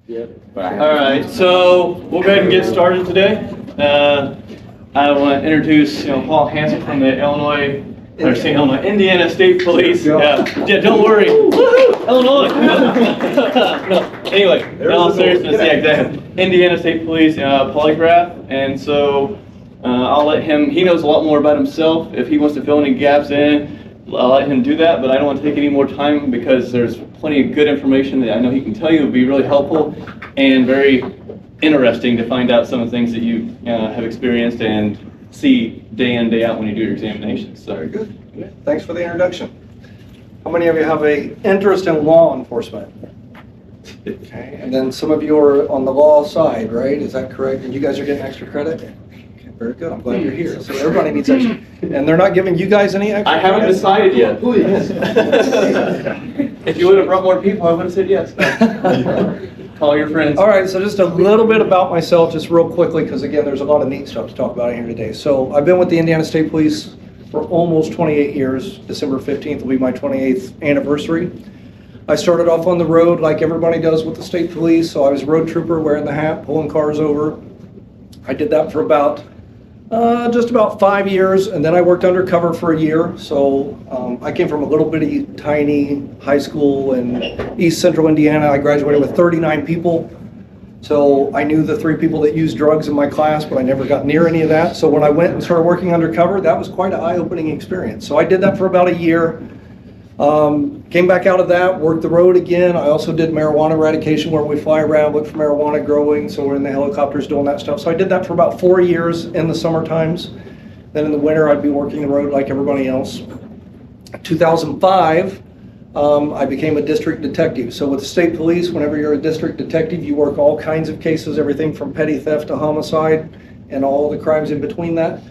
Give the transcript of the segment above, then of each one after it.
All right, so we'll go ahead and get started today. I want to introduce, Paul Hansard from the Indiana State Police. Yeah, don't worry. Woohoo! Illinois. No. Anyway, in all seriousness, yeah, exactly. Indiana State Police Polygraph, and so I'll let him. He knows a lot more about himself. If he wants to fill any gaps in, I'll let him do that. But I don't want to take any more time because there's plenty of good information that I know he can tell you would be really helpful and very interesting to find out some of the things that you have experienced and see day in, day out when you do your examinations. So. Very good. Thanks for the introduction. How many of you have an interest in law enforcement? Okay, and then some of you are on the law side, right? Is that correct? And you guys are getting extra credit? Okay, very good. I'm glad you're here. So everybody needs extra. And they're not giving you guys any extra I haven't credit? decided yet. Please. If you would have brought more people, I would have said yes. Call your friends. All right, so just a little bit about myself, just real quickly, because again, there's a lot of neat stuff to talk about here today. So I've been with the Indiana State Police for almost 28 years. December 15th will be my 28th anniversary. I started off on the road like everybody does with the state police. So I was a road trooper wearing the hat, pulling cars over. I did that for about just about 5 years, and then I worked undercover for a year. So I came from a little bitty, tiny high school in East Central Indiana. I graduated with 39 people. So I knew the 3 people that used drugs in my class, but I never got near any of that. So when I went and started working undercover, that was quite an eye-opening experience. So I did that for about a year. Came back out of that, worked the road again. I also did marijuana eradication where we fly around, look for marijuana growing. So we're in the helicopters doing that stuff. So I did that for about 4 years in the summer times. Then in the winter, I'd be working the road like everybody else. 2005, I became a district detective. So with the state police, whenever you're a district detective, you work all kinds of cases, everything from petty theft to homicide and all the crimes in between that.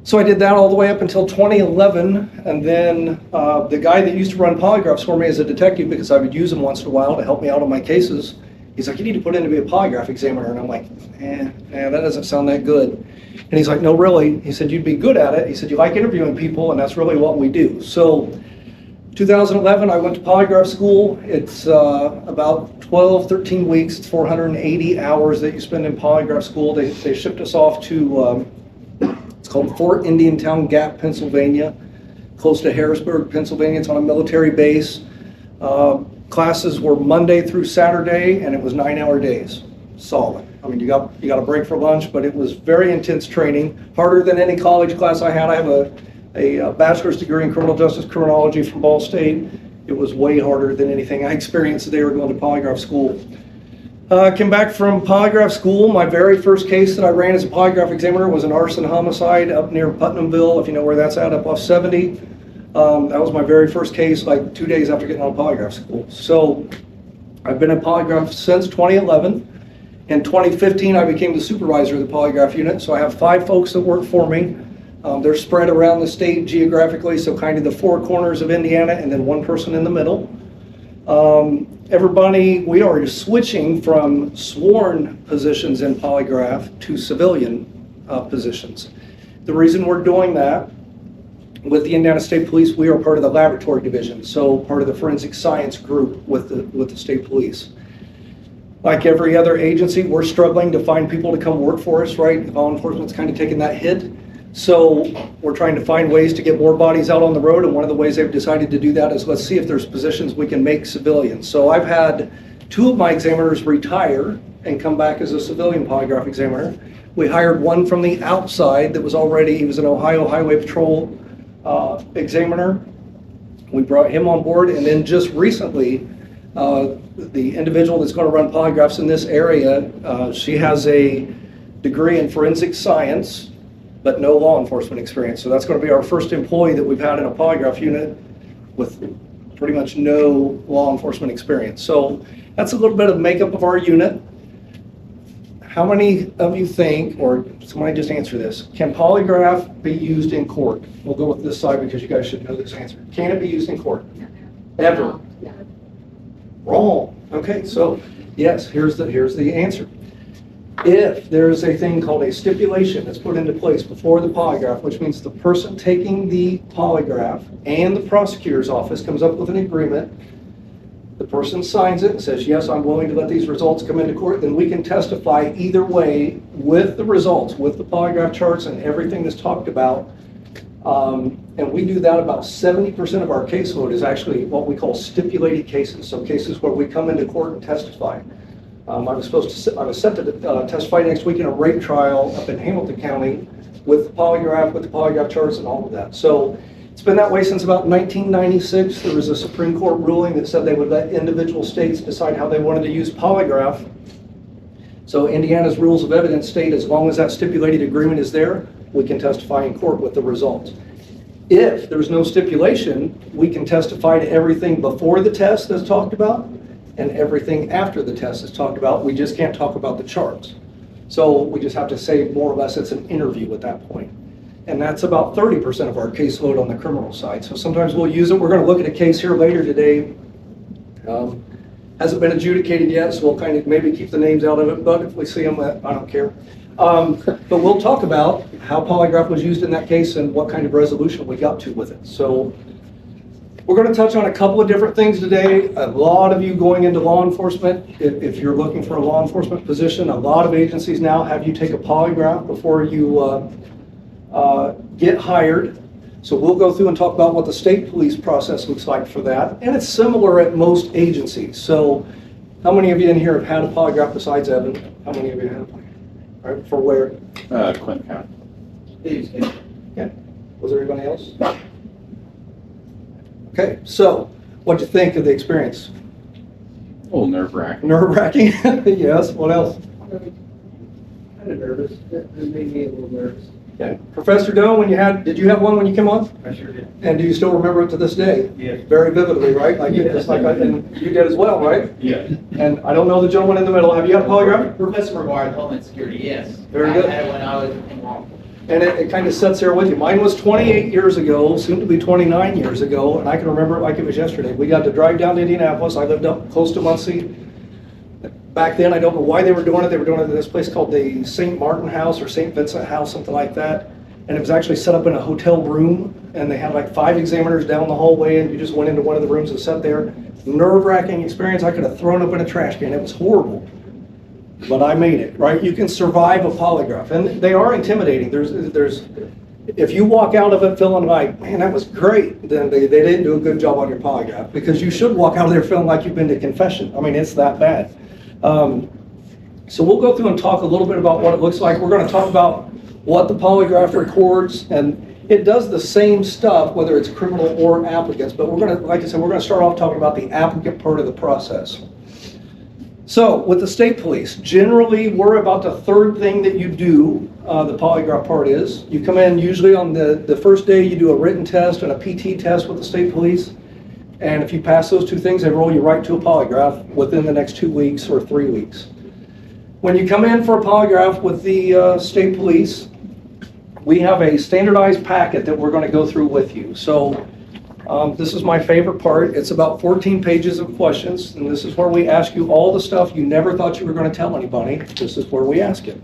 So I did that all the way up until 2011, and then the guy that used to run polygraphs for me as a detective, because I would use him once in a while to help me out on my cases, he's like, you need to put in to be a polygraph examiner. And I'm like, that doesn't sound that good. And he's like, no, really. He said, you'd be good at it. He said, you like interviewing people, and that's really what we do. So 2011, I went to polygraph school. It's about 12, 13 weeks, it's 480 hours that you spend in polygraph school. They shipped us off to, it's called Fort Indiantown Gap, Pennsylvania, close to Harrisburg, Pennsylvania. It's on a military base. Classes were Monday through Saturday, and it was 9-hour days, solid. I mean, you got a break for lunch, but it was very intense training, harder than any college class I had. I have a bachelor's degree in criminal justice criminology from Ball State. It was way harder than anything I experienced the day we were going to polygraph school. Came back from polygraph school. My very first case that I ran as a polygraph examiner was an arson homicide up near Putnamville, if you know where that's at, up off 70. That was my very first case, like 2 days after getting out of polygraph school. So I've been in polygraph since 2011. In 2015, I became the supervisor of the polygraph unit. So I have 5 folks that work for me. They're spread around the state geographically, so kind of the 4 corners of Indiana, and then 1 person in the middle. Everybody, we are switching from sworn positions in polygraph to civilian positions. The reason we're doing that, with the Indiana State Police, we are part of the laboratory division, so part of the forensic science group with the state police. Like every other agency, we're struggling to find people to come work for us, right? Law enforcement's kind of taking that hit. So we're trying to find ways to get more bodies out on the road, and one of the ways they've decided to do that is let's see if there's positions we can make civilians. So I've had 2 of my examiners retire and come back as a civilian polygraph examiner. We hired one from the outside that was already, he was an Ohio Highway Patrol examiner. We brought him on board, and then just recently, the individual that's going to run polygraphs in this area, she has a degree in forensic science, but no law enforcement experience. So that's going to be our first employee that we've had in a polygraph unit with pretty much no law enforcement experience. So that's a little bit of makeup of our unit. How many of you think, or somebody just answer this, can polygraph be used in court? We'll go with this side because you guys should know this answer. Can it be used in court? Ever? Wrong. Okay, so yes, here's the answer. If there is a thing called a stipulation that's put into place before the polygraph, which means the person taking the polygraph and the prosecutor's office comes up with an agreement The person signs it and says, yes, I'm willing to let these results come into court, then we can testify either way with the results, with the polygraph charts and everything that's talked about. And we do that about 70% of our caseload is actually what we call stipulated cases. So cases where we come into court and testify. I was set to testify next week in a rape trial up in Hamilton County with the polygraph charts and all of that. So it's been that way since about 1996. There was a Supreme Court ruling that said they would let individual states decide how they wanted to use polygraph. So Indiana's rules of evidence state as long as that stipulated agreement is there, we can testify in court with the results. If there's no stipulation, we can testify to everything before the test that's talked about and everything after the test is talked about. We just can't talk about the charts. So we just have to say more or less it's an interview at that point. And that's about 30% of our caseload on the criminal side. So sometimes we'll use it. We're going to look at a case here later today. Hasn't been adjudicated yet, so we'll kind of maybe keep the names out of it, but if we see them, I don't care. But we'll talk about how polygraph was used in that case and what kind of resolution we got to with it. So we're going to touch on a couple of different things today. A lot of you going into law enforcement, if you're looking for a law enforcement position, a lot of agencies now have you take a polygraph before you get hired. So we'll go through and talk about what the state police process looks like for that. And it's similar at most agencies. So how many of you in here have had a polygraph besides Evan? How many of you had a polygraph? All right, for where? Clinton County. Okay. Was there anybody else? Okay, so what'd you think of the experience? A little nerve-wracking. Nerve-wracking? Yes, what else? Kind of nervous. It made me a little nervous. Okay. Professor Doe, did you have one when you came on? I sure did. And do you still remember it to this day? Yes. Very vividly, right? Like Yes. just like and you did as well, right? Yes. And I don't know the gentleman in the middle. Have you had a polygraph? Professor McGuire, Homeland Security, yes. Very good. I had it when I was in law. And it kind of sits there with you. Mine was 28 years ago, soon to be 29 years ago, and I can remember it like it was yesterday. We got to drive down to Indianapolis. I lived up close to Muncie. Back then, I don't know why they were doing it. They were doing it at this place called the St. Martin House or St. Vincent House, something like that. And it was actually set up in a hotel room, and they had like 5 examiners down the hallway, and you just went into one of the rooms and sat there. Nerve-wracking experience. I could have thrown up in a trash can. It was horrible. But I made it, right? You can survive a polygraph, and they are intimidating. If you walk out of it feeling like, man, that was great, then they didn't do a good job on your polygraph, because you should walk out of there feeling like you've been to confession. I mean, it's that bad. So we'll go through and talk a little bit about what it looks like. We're going to talk about what the polygraph records, and it does the same stuff, whether it's criminal or applicants, but we're going to, like I said, we're going to start off talking about the applicant part of the process. So with the state police, generally we're about the third thing that you do, the polygraph part is. You come in usually on the first day, you do a written test and a PT test with the state police. And if you pass those two things, they roll you right to a polygraph within the next 2 weeks or 3 weeks. When you come in for a polygraph with the state police, we have a standardized packet that we're going to go through with you. So this is my favorite part. It's about 14 pages of questions, and this is where we ask you all the stuff you never thought you were going to tell anybody. This is where we ask it.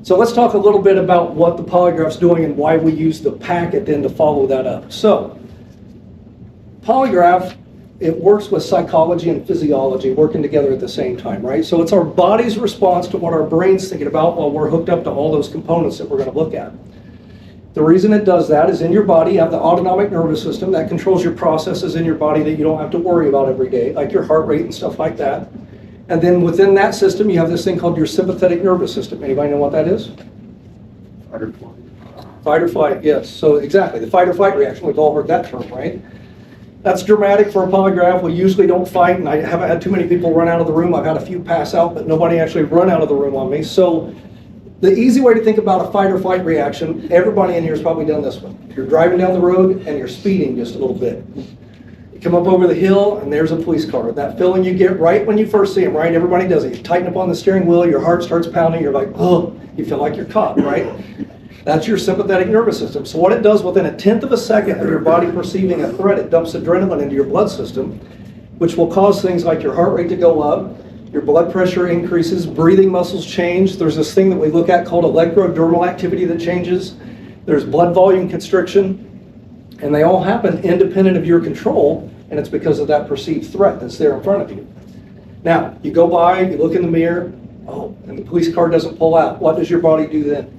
So let's talk a little bit about what the polygraph's doing and why we use the packet then to follow that up. So polygraph, it works with psychology and physiology working together at the same time, right? So it's our body's response to what our brain's thinking about while we're hooked up to all those components that we're going to look at. The reason it does that is in your body, you have the autonomic nervous system that controls your processes in your body that you don't have to worry about every day, like your heart rate and stuff like that. And then within that system, you have this thing called your sympathetic nervous system. Anybody know what that is? Fight or flight. Fight or flight, yes. So exactly, the fight or flight reaction, we've all heard that term, right? That's dramatic for a polygraph. We usually don't fight, and I haven't had too many people run out of the room. I've had a few pass out, but nobody actually run out of the room on me. So the easy way to think about a fight or flight reaction, everybody in here has probably done this one. You're driving down the road and you're speeding just a little bit. You come up over the hill and there's a police car. That feeling you get right when you first see them, right? Everybody does it. You tighten up on the steering wheel, your heart starts pounding, you're like, oh, you feel like you're caught, right? That's your sympathetic nervous system. So what it does within a tenth of a second of your body perceiving a threat, it dumps adrenaline into your blood system, which will cause things like your heart rate to go up, your blood pressure increases, breathing muscles change. There's this thing that we look at called electrodermal activity that changes. There's blood volume constriction, and they all happen independent of your control and it's because of that perceived threat that's there in front of you. Now, you go by, you look in the mirror, oh, and the police car doesn't pull out. What does your body do then?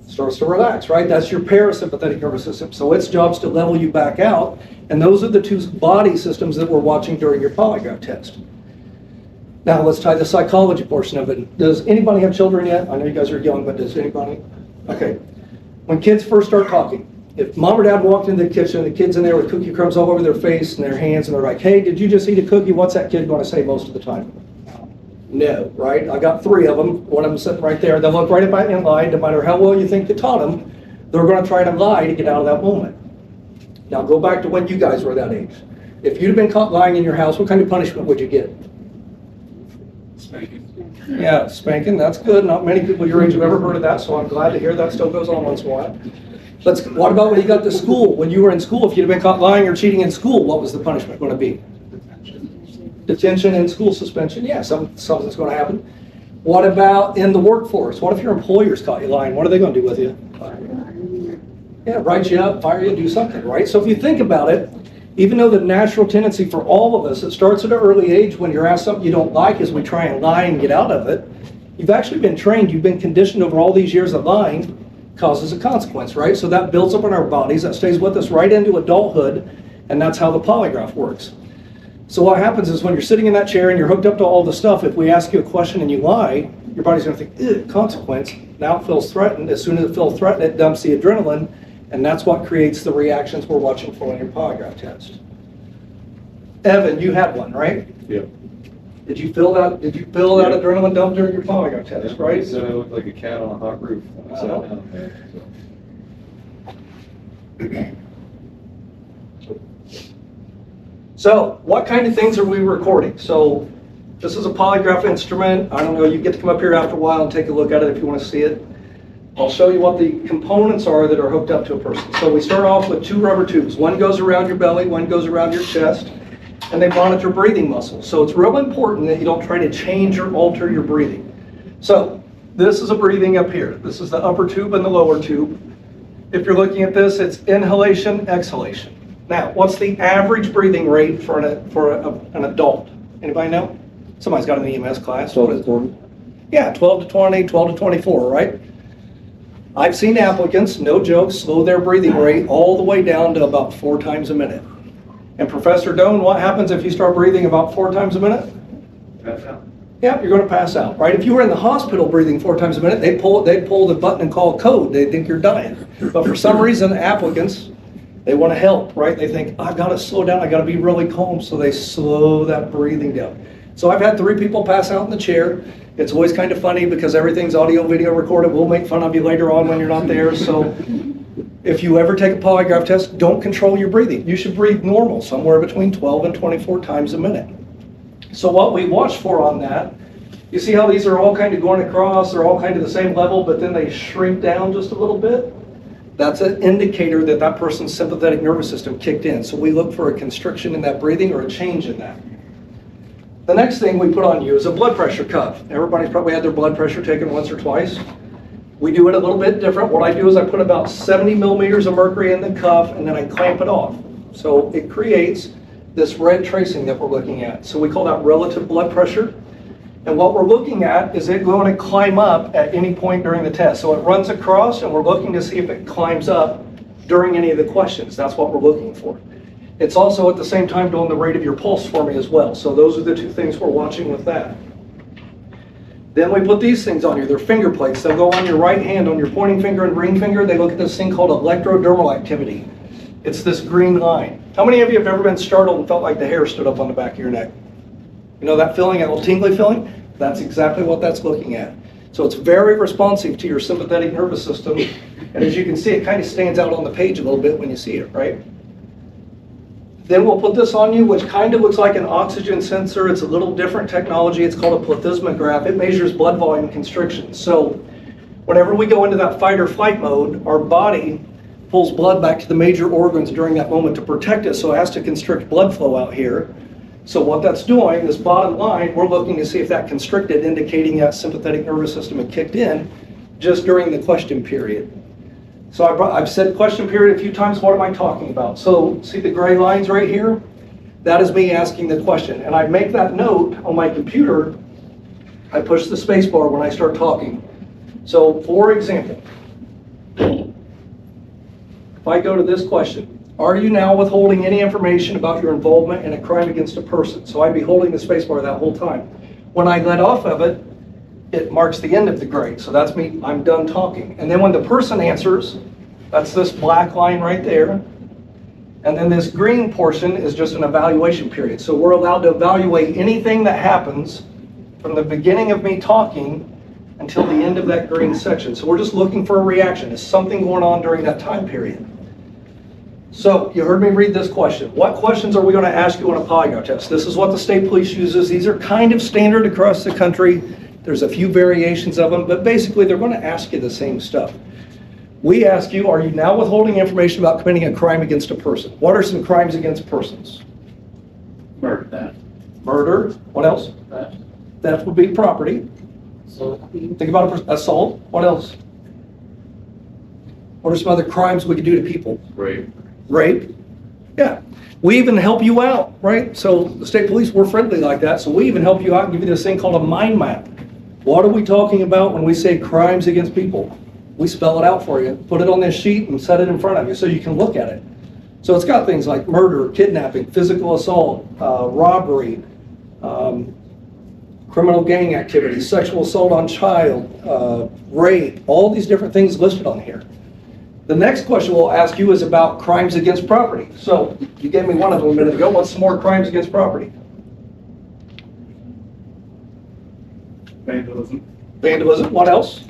Starts to relax, right? That's your parasympathetic nervous system. So its job's to level you back out, and those are the two body systems that we're watching during your polygraph test. Now let's tie the psychology portion of it. Does anybody have children yet? I know you guys are young, but does anybody? Okay. When kids first start talking, if mom or dad walked into the kitchen, the kid's in there with cookie crumbs all over their face and their hands, and they're like, hey, did you just eat a cookie? What's that kid going to say most of the time? No, right? I got 3 of them. One of them sitting right there. They'll look right at me and lie. No matter how well you think you taught them, they're going to try to lie to get out of that moment. Now go back to when you guys were that age. If you'd have been caught lying in your house, what kind of punishment would you get? Spanking. Yeah, spanking, that's good. Not many people your age have ever heard of that, so I'm glad to hear that still goes on once in a while. What about when you got to school? When you were in school, if you'd have been caught lying or cheating in school, what was the punishment going to be? Detention and school suspension. Yeah, something's going to happen. What about in the workforce? What if your employers caught you lying? What are they going to do with you? Yeah, write you up, fire you, do something, right? So if you think about it, even though the natural tendency for all of us, it starts at an early age when you're asked something you don't like as we try and lie and get out of it, you've actually been trained, you've been conditioned over all these years that lying causes a consequence, right? So that builds up in our bodies, that stays with us right into adulthood, and that's how the polygraph works. So what happens is when you're sitting in that chair and you're hooked up to all the stuff, if we ask you a question and you lie, your body's going to think, consequence. Now it feels threatened. As soon as it feels threatened, it dumps the adrenaline, and that's what creates the reactions we're watching for in your polygraph test. Evan, you had one, right? Yep. Did you feel that adrenaline dump during your polygraph test, right? So I looked like a cat on a hot roof when I sat down there. So what kind of things are we recording? So this is a polygraph instrument. I don't know, you get to come up here after a while and take a look at it if you want to see it. I'll show you what the components are that are hooked up to a person. So we start off with 2 rubber tubes. One goes around your belly, one goes around your chest, and they monitor breathing muscles. So it's real important that you don't try to change or alter your breathing. So this is a breathing up here. This is the upper tube and the lower tube. If you're looking at this, it's inhalation, exhalation. Now, what's the average breathing rate for an adult? Anybody know? Somebody's got an EMS class. 12 to 20. Yeah, 12 to 20, 12 to 24, right? I've seen applicants, no joke, slow their breathing rate all the way down to about 4 times a minute. And Professor Doan, what happens if you start breathing about 4 times a minute? Pass out. Yeah, you're going to pass out, right? If you were in the hospital breathing 4 times a minute, they'd pull the button and call code. They think you're dying. But for some reason, applicants, they want to help, right? They think, I've got to slow down, I've got to be really calm, so they slow that breathing down. So I've had 3 people pass out in the chair. It's always kind of funny because everything's audio, video recorded. We'll make fun of you later on when you're not there. So if you ever take a polygraph test, don't control your breathing. You should breathe normal, somewhere between 12 and 24 times a minute. So what we watch for on that, you see how these are all kind of going across, they're all kind of the same level, but then they shrink down just a little bit? That's an indicator that that person's sympathetic nervous system kicked in. So we look for a constriction in that breathing or a change in that. The next thing we put on you is a blood pressure cuff. Everybody's probably had their blood pressure taken once or twice. We do it a little bit different. What I do is I put about 70 millimeters of mercury in the cuff and then I clamp it off. So it creates this red tracing that we're looking at. So we call that relative blood pressure. And what we're looking at is it going to climb up at any point during the test. So it runs across and we're looking to see if it climbs up during any of the questions. That's what we're looking for. It's also at the same time doing the rate of your pulse for me as well. So those are the 2 things we're watching with that. Then we put these things on you. They're finger plates. They'll go on your right hand, on your pointing finger and ring finger. They look at this thing called electrodermal activity. It's this green line. How many of you have ever been startled and felt like the hair stood up on the back of your neck? You know that feeling, that little tingly feeling? That's exactly what that's looking at. So it's very responsive to your sympathetic nervous system. And as you can see, it kind of stands out on the page a little bit when you see it, right? Then we'll put this on you, which kind of looks like an oxygen sensor. It's a little different technology. It's called a plethysmograph. It measures blood volume constriction. So whenever we go into that fight or flight mode, our body pulls blood back to the major organs during that moment to protect it. So it has to constrict blood flow out here. So what that's doing, this bottom line, we're looking to see if that constricted, indicating that sympathetic nervous system had kicked in just during the question period. So I've said question period a few times. What am I talking about? So see the gray lines right here? That is me asking the question. And I make that note on my computer. I push the space bar when I start talking. So for example, if I go to this question, are you now withholding any information about your involvement in a crime against a person? So I'd be holding the space bar that whole time. When I let off of it, it marks the end of the gray. So that's me, I'm done talking. And then when the person answers, that's this black line right there. And then this green portion is just an evaluation period. So we're allowed to evaluate anything that happens from the beginning of me talking until the end of that green section. So we're just looking for a reaction. Is something going on during that time period? So you heard me read this question. What questions are we going to ask you on a polygraph test? This is what the state police uses. These are kind of standard across the country. There's a few variations of them, but basically they're going to ask you the same stuff. We ask you, are you now withholding information about committing a crime against a person? What are some crimes against persons? Murder. Murder. What else? Theft. Theft would be property. So, Think about assault. What else? What are some other crimes we could do to people? Rape. Rape. Yeah. We even help you out, right? So the state police, we're friendly like that. So we even help you out and give you this thing called a mind map. What are we talking about when we say crimes against people? We spell it out for you, put it on this sheet and set it in front of you so you can look at it. So it's got things like murder, kidnapping, physical assault, robbery, criminal gang activity, sexual assault on child, rape, all these different things listed on here. The next question we'll ask you is about crimes against property. So you gave me one of them a minute ago. What's some more crimes against property? Vandalism. Vandalism. What else?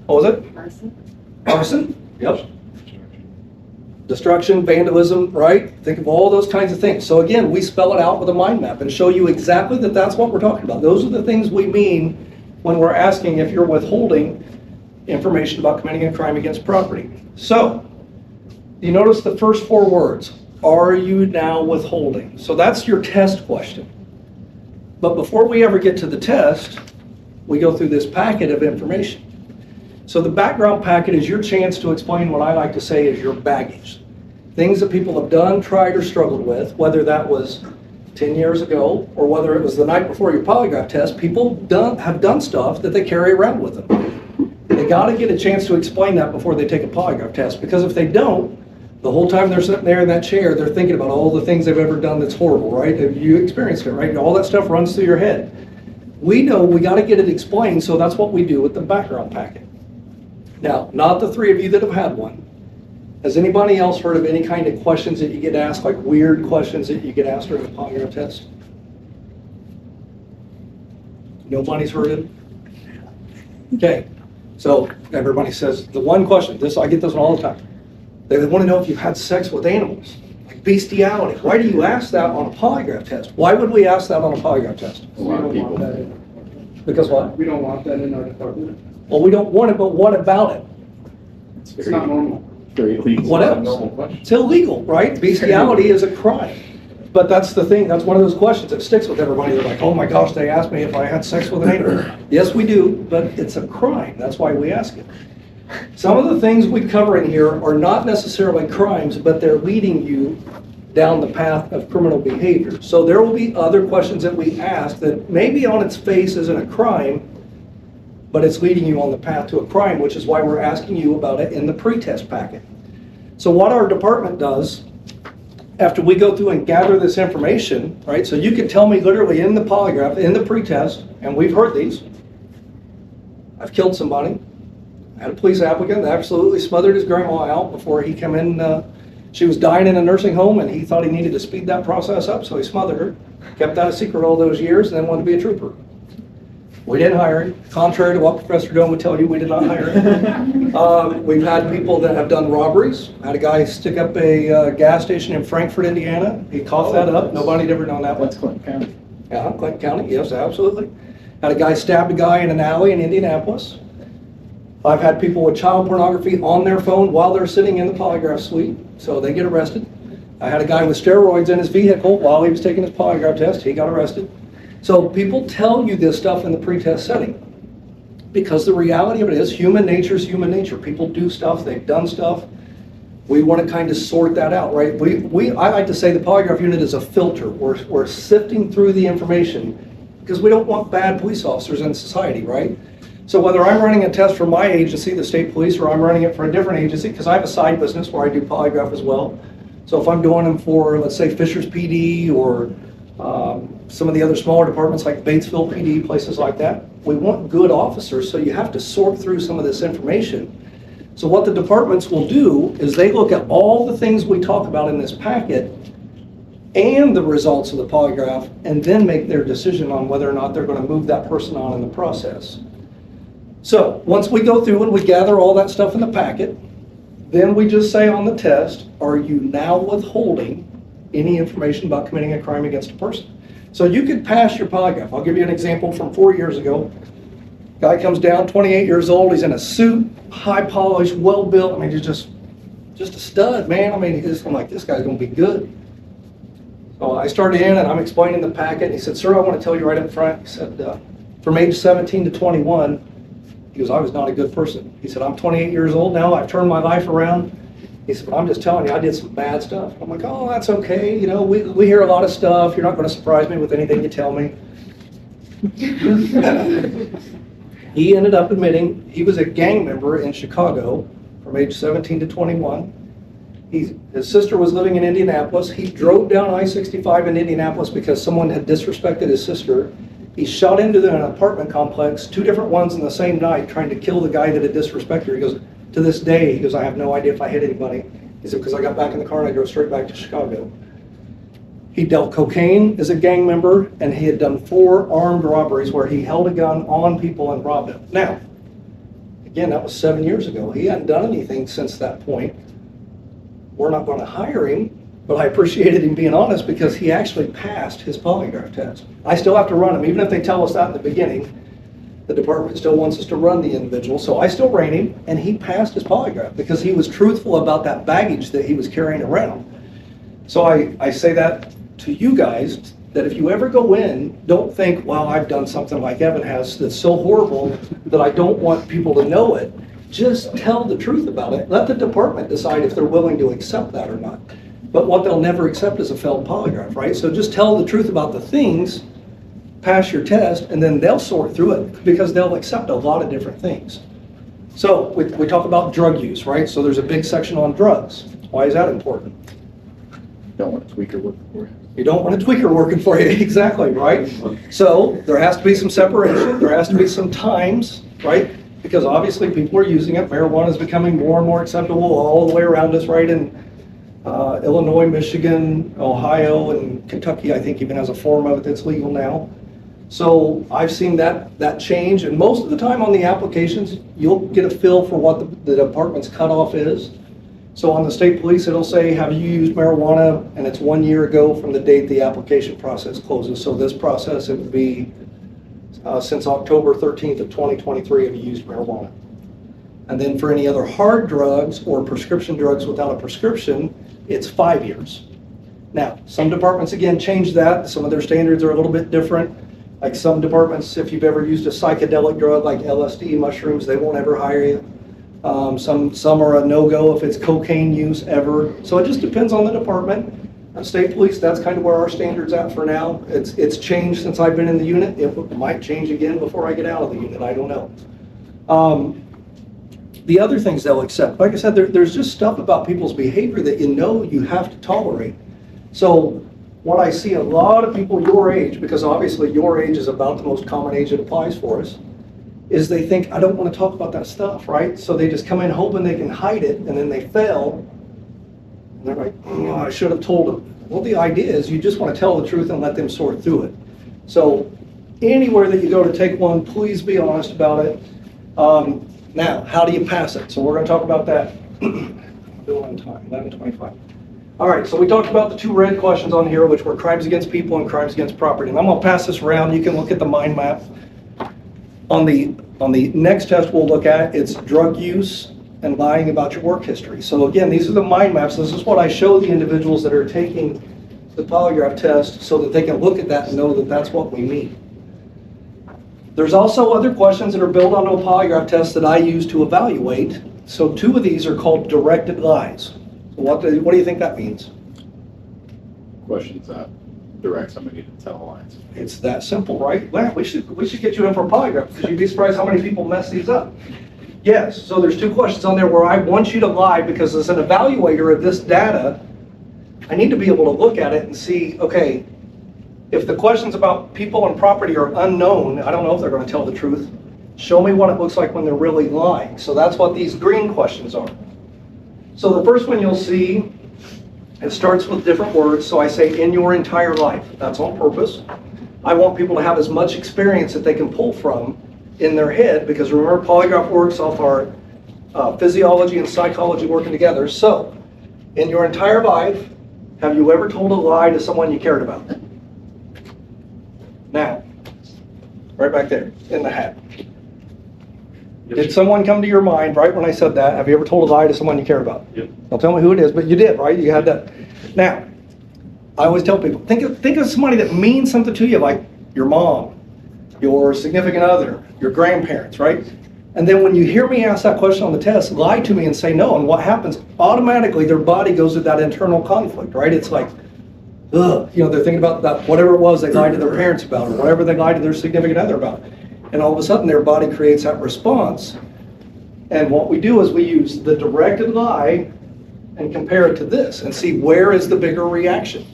What was it? Arson. Arson. Yep. Destruction, vandalism, right? Think of all those kinds of things. So again, we spell it out with a mind map and show you exactly that that's what we're talking about. Those are the things we mean when we're asking if you're withholding information about committing a crime against property. So, you notice the first four words. Are you now withholding? So that's your test question. But before we ever get to the test, we go through this packet of information. So the background packet is your chance to explain what I like to say is your baggage. Things that people have done, tried, or struggled with, whether that was 10 years ago or whether it was the night before your polygraph test. People have done stuff that they carry around with them. They got to get a chance to explain that before they take a polygraph test, because if they don't, the whole time they're sitting there in that chair, they're thinking about all the things they've ever done that's horrible, right? You experienced it, right? All that stuff runs through your head. We know we got to get it explained, so that's what we do with the background packet. Now, not the three of you that have had one. Has anybody else heard of any kind of questions that you get asked, like weird questions that you get asked during a polygraph test? Nobody's heard of it? Okay, so everybody says the one question, I get this one all the time. They want to know if you've had sex with animals, like bestiality. Why do you ask that on a polygraph test? Why would we ask that on a polygraph test? A lot of people. Because what? We don't want that in our department. Well, we don't want it, but what about it? It's not normal. Very illegal. What else? Normal question. It's illegal, right? Bestiality is a crime. But that's the thing, that's one of those questions that sticks with everybody. They're like, oh my gosh, they asked me if I had sex with an animal. Yes, we do, but it's a crime. That's why we ask it. Some of the things we cover in here are not necessarily crimes, but they're leading you down the path of criminal behavior. So there will be other questions that we ask that maybe on its face isn't a crime, but it's leading you on the path to a crime, which is why we're asking you about it in the pre-test packet. So what our department does, after we go through and gather this information, right, so you can tell me literally in the polygraph, in the pre-test, and we've heard these, I've killed somebody. I had a police applicant that absolutely smothered his grandma out before he came in. She was dying in a nursing home, and he thought he needed to speed that process up, so he smothered her, kept that a secret all those years, and then wanted to be a trooper. We didn't hire him. Contrary to what Professor Doan would tell you, we did not hire him. We've had people that have done robberies. I had a guy stick up a gas station in Frankfort, Indiana. He coughed that up. Nobody'd ever known that one. That's Clinton County. Yeah, Clinton County, yes, absolutely. Had a guy stabbed a guy in an alley in Indianapolis. I've had people with child pornography on their phone while they're sitting in the polygraph suite, so they get arrested. I had a guy with steroids in his vehicle while he was taking his polygraph test. He got arrested. So people tell you this stuff in the pre-test setting Because the reality of it is human nature is human nature. People do stuff, they've done stuff. We want to kind of sort that out, right? I like to say the polygraph unit is a filter. We're sifting through the information because we don't want bad police officers in society, right? So whether I'm running a test for my agency, the state police, or I'm running it for a different agency, because I have a side business where I do polygraph as well. So if I'm doing them for, let's say, Fisher's PD or some of the other smaller departments like Batesville PD, places like that, we want good officers, so you have to sort through some of this information. So what the departments will do is they look at all the things we talk about in this packet and the results of the polygraph, and then make their decision on whether or not they're going to move that person on in the process. So once we go through and we gather all that stuff in the packet, then we just say on the test, are you now withholding any information about committing a crime against a person? So you could pass your polygraph. I'll give you an example from 4 years ago. Guy comes down, 28 years old, he's in a suit, high polished, well built. I mean, he's just a stud, man. I mean, I'm like, this guy's gonna be good. So I started in and I'm explaining the packet. And he said, sir, I want to tell you right up front. He said, from age 17 to 21, he goes, I was not a good person. He said, I'm 28 years old now. I've turned my life around. He said, but I'm just telling you, I did some bad stuff. I'm like, oh, that's okay. You know, we hear a lot of stuff. You're not going to surprise me with anything you tell me. He ended up admitting he was a gang member in Chicago from age 17 to 21. His sister was living in Indianapolis. He drove down I-65 in Indianapolis because someone had disrespected his sister. He shot into an apartment complex, 2 different ones in the same night, trying to kill the guy that had disrespected her. He goes, to this day, he goes, I have no idea if I hit anybody. He said, because I got back in the car and I drove straight back to Chicago. He dealt cocaine as a gang member, and he had done 4 armed robberies where he held a gun on people and robbed them. Now, again, that was 7 years ago. He hadn't done anything since that point. We're not going to hire him, but I appreciated him being honest because he actually passed his polygraph test. I still have to run him, even if they tell us that in the beginning. The department still wants us to run the individual, so I still ran him, and he passed his polygraph because he was truthful about that baggage that he was carrying around. So I say that to you guys, that if you ever go in, don't think, well, I've done something like Evan has that's so horrible that I don't want people to know it. Just tell the truth about it. Let the department decide if they're willing to accept that or not. But what they'll never accept is a failed polygraph, right? So just tell the truth about the things, pass your test, and then they'll sort through it because they'll accept a lot of different things. So we talk about drug use, right? So there's a big section on drugs. Why is that important? Don't want a tweaker working for you. You don't want a tweaker working for you, exactly, right? So there has to be some separation, there has to be some times, right? Because obviously people are using it. Marijuana is becoming more and more acceptable all the way around us, right? In Illinois, Michigan, Ohio, and Kentucky, I think even has a form of it that's legal now. So I've seen that change, and most of the time on the applications, you'll get a feel for what the department's cutoff is. So on the state police, it'll say, have you used marijuana? And it's 1 year ago from the date the application process closes. So this process, it would be since October 13th of 2023 have you used marijuana. And then for any other hard drugs or prescription drugs without a prescription, it's 5 years. Now, some departments, again, change that. Some of their standards are a little bit different. Like some departments, if you've ever used a psychedelic drug like LSD, mushrooms, they won't ever hire you. Some are a no-go if it's cocaine use ever. So it just depends on the department. State police, that's kind of where our standard's at for now. It's changed since I've been in the unit. It might change again before I get out of the unit. I don't know. The other things they'll accept, like I said, there's just stuff about people's behavior that you know you have to tolerate. So what I see a lot of people your age, because obviously your age is about the most common age that applies for us, is they think, I don't want to talk about that stuff, right? So they just come in hoping they can hide it, and then they fail. And they're like, oh, I should have told them. Well, the idea is you just want to tell the truth and let them sort through it. So anywhere that you go to take one, please be honest about it. Now, how do you pass it? So we're going to talk about that. Bill on time, 11:25. All right, so we talked about the 2 red questions on here, which were crimes against people and crimes against property. And I'm going to pass this around. You can look at the mind map. On the next test we'll look at, it's drug use and lying about your work history. So again, these are the mind maps. This is what I show the individuals that are taking the polygraph test so that they can look at that and know that that's what we mean. There's also other questions that are built onto a polygraph test that I use to evaluate. So 2 of these are called directed lies. So what do you think that means? Questions that direct somebody to tell lies. It's that simple, right? Well, we should get you in for a polygraph because you'd be surprised how many people mess these up. Yes, so there's 2 questions on there where I want you to lie because as an evaluator of this data, I need to be able to look at it and see, okay, if the questions about people and property are unknown, I don't know if they're going to tell the truth. Show me what it looks like when they're really lying. So that's what these green questions are. So the first one you'll see, it starts with different words. So I say in your entire life. That's on purpose. I want people to have as much experience that they can pull from in their head because remember, polygraph works off our physiology and psychology working together. So in your entire life, have you ever told a lie to someone you cared about? Now, right back there in the hat. Did someone come to your mind right when I said that? Have you ever told a lie to someone you care about? Yep. Don't tell me who it is, but you did, right? You had that. Now, I always tell people, think of somebody that means something to you, like your mom, your significant other, your grandparents, right? And then when you hear me ask that question on the test, lie to me and say no, and what happens? Automatically, their body goes to that internal conflict, right? It's like, ugh, they're thinking about that, whatever it was they lied to their parents about, or whatever they lied to their significant other about. And all of a sudden, their body creates that response. And what we do is we use the directed lie and compare it to this and see where is the bigger reaction.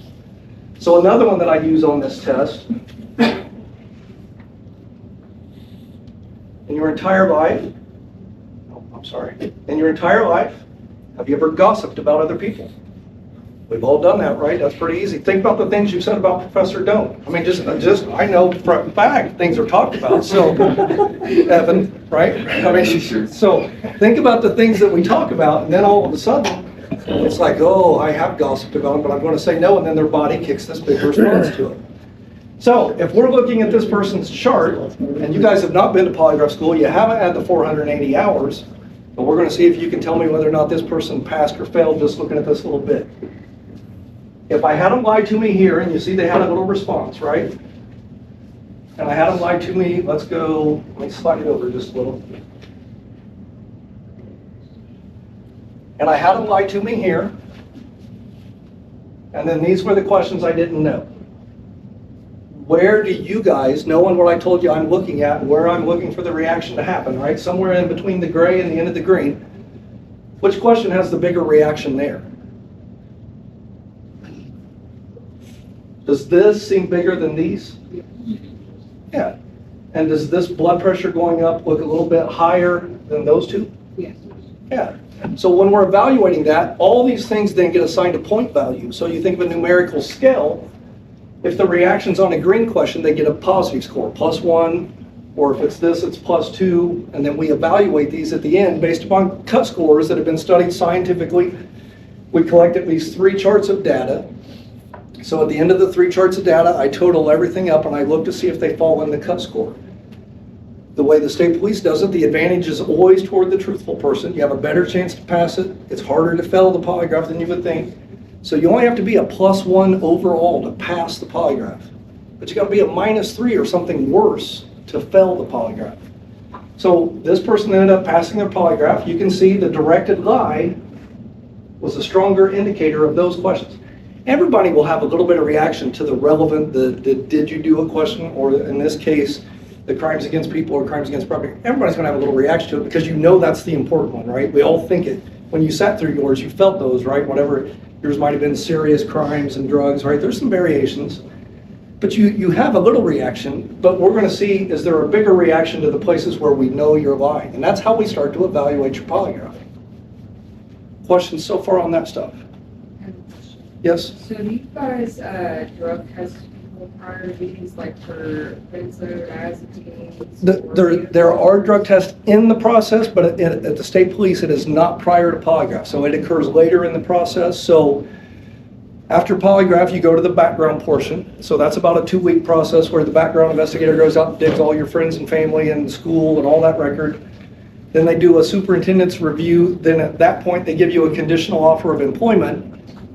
So another one that I use on this test, in your entire life, in your entire life, have you ever gossiped about other people? We've all done that, right? That's pretty easy. Think about the things you said about Professor Doan. I mean, just I know for a fact things are talked about. So, Evan, right? I mean, so think about the things that we talk about, and then all of a sudden, it's like, oh, I have gossiped about them, but I'm going to say no, and then their body kicks this big response to it. So, if we're looking at this person's chart, and you guys have not been to polygraph school, you haven't had the 480 hours, but we're going to see if you can tell me whether or not this person passed or failed just looking at this little bit. If I had them lie to me here, and you see they had a little response, right? And I had them lie to me, let me slide it over just a little. And I had them lie to me here. And then these were the questions I didn't know. Where do you guys, knowing what I told you I'm looking at, and where I'm looking for the reaction to happen, right? Somewhere in between the gray and the end of the green, which question has the bigger reaction there? Does this seem bigger than these? Yeah. And does this blood pressure going up look a little bit higher than those two? Yes. Yeah. So when we're evaluating that, all these things then get assigned a point value. So you think of a numerical scale, if the reaction's on a green question, they get a positive score, +1, or if it's this, it's +2, and then we evaluate these at the end based upon cut scores that have been studied scientifically. We collect at least 3 charts of data. So at the end of the 3 charts of data, I total everything up and I look to see if they fall in the cut score. The way the state police does it, the advantage is always toward the truthful person. You have a better chance to pass it. It's harder to fail the polygraph than you would think. So you only have to be a +1 overall to pass the polygraph. But you got to be a -3 or something worse to fail the polygraph. So this person ended up passing their polygraph. You can see the directed lie was a stronger indicator of those questions. Everybody will have a little bit of reaction to the relevant, the did you do a question, or in this case, the crimes against people or crimes against property. Everybody's going to have a little reaction to it because you know that's the important one, right? We all think it. When you sat through yours, you felt those, right? Whatever, yours might have been serious crimes and drugs, right? There's some variations. But you have a little reaction, but we're going to see, is there a bigger reaction to the places where we know you're lying? And that's how we start to evaluate your polygraph. Questions so far on that stuff? Yes? So do you guys drug test people prior to these, like for benzodiazepines? There are drug tests in the process, but at the state police, it is not prior to polygraph. So it occurs later in the process. So after polygraph, you go to the background portion. So that's about a 2-week process where the background investigator goes out and digs all your friends and family and school and all that record. Then they do a superintendent's review. Then at that point, they give you a conditional offer of employment.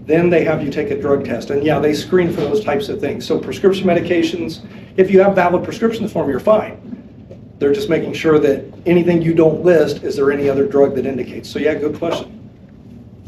Then they have you take a drug test. And yeah, they screen for those types of things. So prescription medications, if you have valid prescriptions for them, you're fine. They're just making sure that anything you don't list, is there any other drug that indicates? So yeah, good question.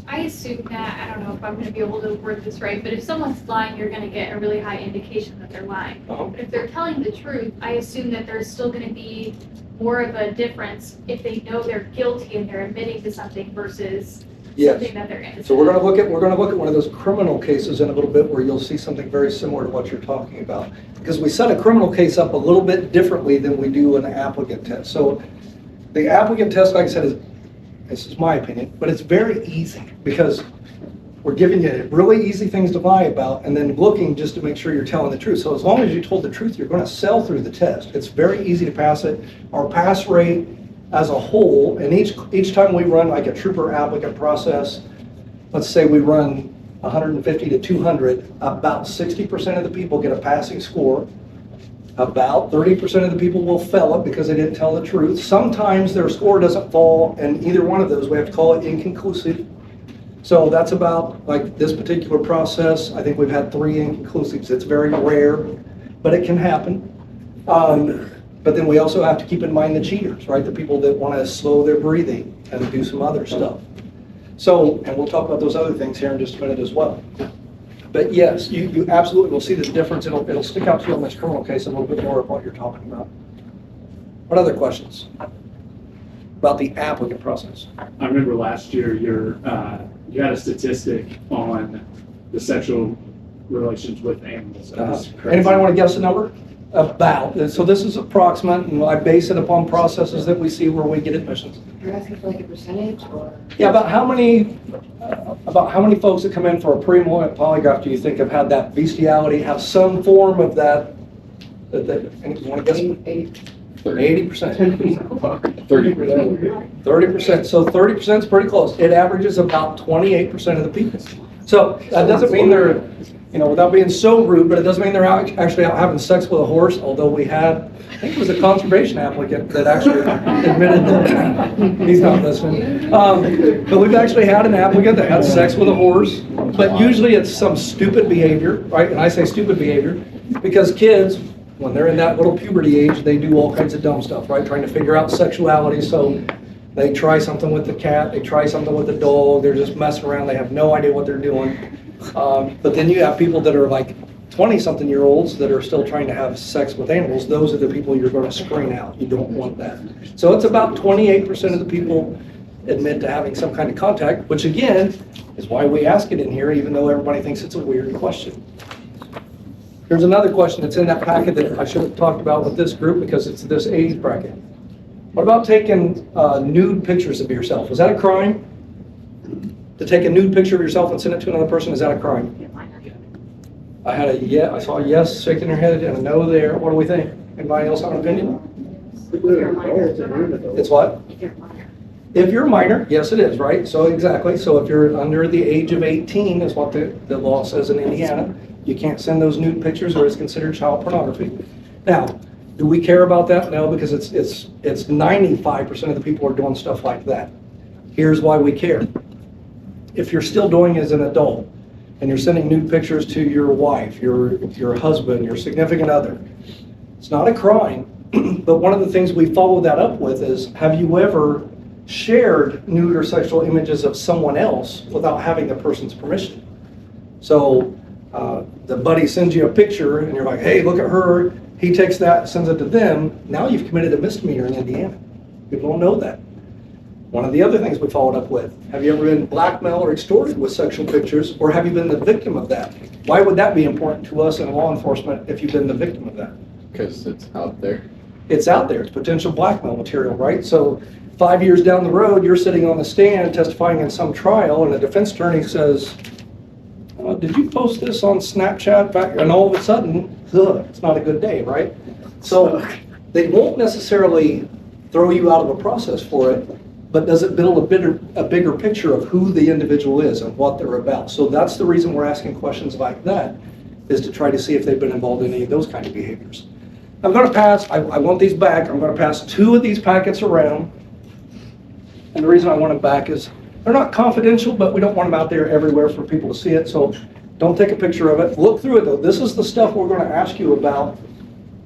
I assume that, I don't know if I'm gonna be able to word this right, but if someone's lying, you're gonna get a really high indication that they're lying. Uh-huh. But if they're telling the truth, I assume that there's still gonna be more of a difference if they know they're guilty and they're admitting to something versus Yes. something that they're innocent. So we're gonna look at one of those criminal cases in a little bit where you'll see something very similar to what you're talking about. Because we set a criminal case up a little bit differently than we do an applicant test. So the applicant test, like I said, this is my opinion, but it's very easy because we're giving you really easy things to lie about and then looking just to make sure you're telling the truth. So as long as you told the truth, you're gonna sell through the test. It's very easy to pass it. Our pass rate as a whole, and each time we run like a trooper applicant process, let's say we run 150 to 200, about 60% of the people get a passing score. About 30% of the people will fail it because they didn't tell the truth. Sometimes their score doesn't fall, and either one of those, we have to call it inconclusive. So that's about, like this particular process, I think we've had 3 inconclusives. It's very rare, but it can happen. But then we also have to keep in mind the cheaters, right? The people that want to slow their breathing and do some other stuff. So, and we'll talk about those other things here in just a minute as well. But yes, you absolutely will see the difference. It'll stick out to you on this criminal case a little bit more of what you're talking about. What other questions about the applicant process? I remember last year you had a statistic on the sexual relations with animals. That was crazy. Anybody want to guess the number? About. So this is approximate, and I base it upon processes that we see where we get admissions. You're asking for like a percentage or? Yeah, about how many folks that come in for a pre-employment polygraph do you think have had that bestiality, have some form of that? And you want to guess? 80%. 30%. So 30% is pretty close. It averages about 28% of the people. So that doesn't mean they're, without being so rude, but it doesn't mean they're actually out having sex with a horse, although we had, I think it was a conservation applicant that actually admitted that. He's not listening. But we've actually had an applicant that had sex with a horse, but usually it's some stupid behavior, right? And I say stupid behavior because kids, when they're in that little puberty age, they do all kinds of dumb stuff, right? Trying to figure out sexuality. So they try something with the cat, they try something with the dog, they're just messing around, they have no idea what they're doing. But then you have people that are like 20-something-year-olds that are still trying to have sex with animals. Those are the people you're going to screen out. You don't want that. So it's about 28% of the people admit to having some kind of contact, which again is why we ask it in here, even though everybody thinks it's a weird question. Here's another question that's in that packet that I should have talked about with this group because it's this age bracket. What about taking nude pictures of yourself? Is that a crime? To take a nude picture of yourself and send it to another person, is that a crime? I had I saw a yes shaking their head and a no there. What do we think? Anybody else have an opinion? It's what? If you're a minor, yes it is, right? So exactly. So if you're under the age of 18 is what the law says in Indiana. You can't send those nude pictures or it's considered child pornography. Now, do we care about that? No, because it's 95% of the people are doing stuff like that. Here's why we care. If you're still doing it as an adult and you're sending nude pictures to your wife, your husband, your significant other, it's not a crime, but one of the things we follow that up with is, have you ever shared nude or sexual images of someone else without having the person's permission? So the buddy sends you a picture and you're like, hey, look at her. He takes that, sends it to them. Now you've committed a misdemeanor in Indiana. People don't know that. One of the other things we followed up with, have you ever been blackmailed or extorted with sexual pictures, or have you been the victim of that? Why would that be important to us in law enforcement if you've been the victim of that? Because it's out there. It's out there. It's potential blackmail material, right? So 5 years down the road, you're sitting on the stand testifying in some trial, and a defense attorney says, did you post this on Snapchat back? And all of a sudden, it's not a good day, right? So they won't necessarily throw you out of a process for it, but does it build a bigger picture of who the individual is and what they're about? So that's the reason we're asking questions like that, is to try to see if they've been involved in any of those kind of behaviors. I'm going to pass, I want these back, I'm going to pass 2 of these packets around. And the reason I want them back is they're not confidential, but we don't want them out there everywhere for people to see it. So don't take a picture of it. Look through it though. This is the stuff we're going to ask you about